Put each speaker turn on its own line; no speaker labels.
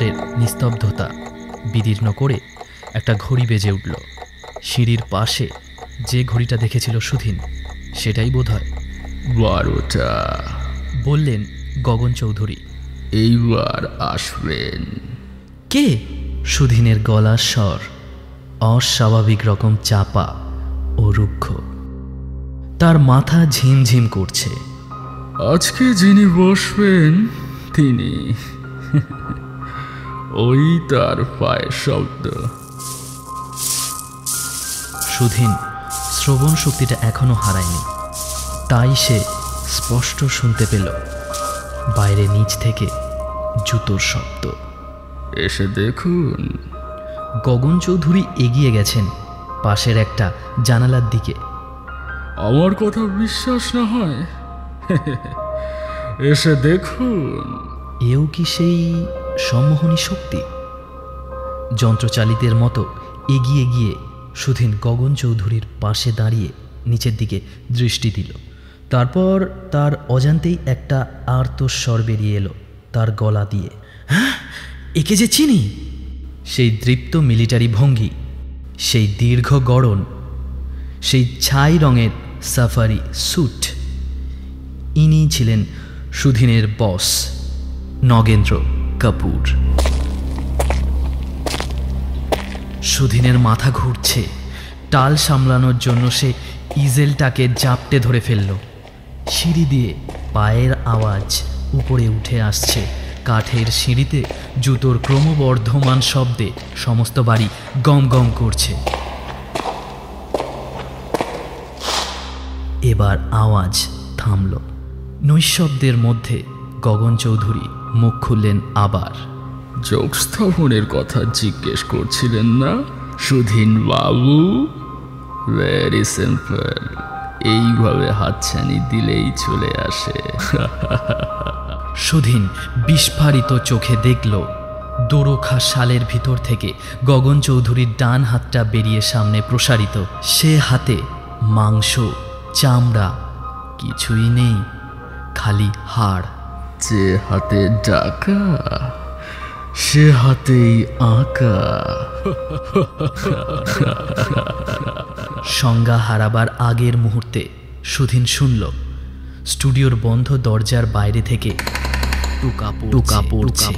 রাত্রের নিস্তব্ধতা বিদীর্ণ করে একটা ঘড়ি বেজে উঠল। সিঁড়ির পাশে যে ঘড়িটা দেখেছিল সুধীন, সেটাই বোধহয়
12টা
বললেন গগন চৌধুরী।
এইবার আসবেন।
কে? সুধীনের গলার স্বর অস্বাভাবিক রকম চাপা ও রুক্ষ। তার মাথা ঝিমঝিম করছে।
আজকে যিনি বসবেন তিনি। ওই তার পায়ের শব্দ।
সুধীন শ্রবণ শক্তিটা এখনো হারায়নি, তাই সে স্পষ্ট শুনতে পেল বাইরে নিচ থেকে জুতোর শব্দ।
এসে দেখুন।
গগন চৌধুরী এগিয়ে গেছেন পাশের একটা জানালার দিকে।
আমার কথা বিশ্বাস না হয়, এসে দেখুন।
এও কি সেই সম্মোহনী শক্তি? যন্ত্রচালিতের মতো এগিয়ে গিয়ে সুধীন গগন চৌধুরীর পাশে দাঁড়িয়ে নিচের দিকে দৃষ্টি দিল। তারপর তার অজান্তেই একটা আর্তস্বর বেরিয়ে এলো তার গলা দিয়ে। হ্যাঁ, একে যে চিনি। সেই দৃপ্ত মিলিটারি ভঙ্গি, সেই দীর্ঘ গড়ন, সেই ছাই রঙের সাফারি স্যুট। ইনি ছিলেন সুধীনের বস নগেন্দ্র কাপুর। সুধীনের মাথা ঘুরছে। টাল সামলানোর জন্য সে ইজেলটাকে জাপটে ধরে ফেলল। সিঁড়ি দিয়ে পায়ের আওয়াজ উপরে উঠে আসছে। কাঠের সিঁড়িতে জুতোর ক্রমবর্ধমান শব্দে সমস্ত বাড়ি গম গম করছে। এবার আওয়াজ থামল। নৈশব্দের মধ্যে গগন চৌধুরী মুখ খুললেন আবার।
যোগ স্থাপনের কথা জিজ্ঞেস করছিলেন না সুধীন বাবু? ভেরি সিম্পল, এইভাবে হাতছানি দিলেই চলে আসে।
সুধীন বিস্ফারিত চোখে দেখল দোরখা শালের ভিতর থেকে গগন চৌধুরীর ডান হাতটা বেরিয়ে সামনে প্রসারিত। সে হাতে মাংস, চামড়া কিছুই নেই, খালি হাড়।
যে হাতে ডাকা সে হাতেই আঁকা।
সংজ্ঞা হারাবার আগের মুহূর্তে সুধীন শুনল স্টুডিওর বন্ধ দরজার বাইরে থেকে টুকা পড়ছে।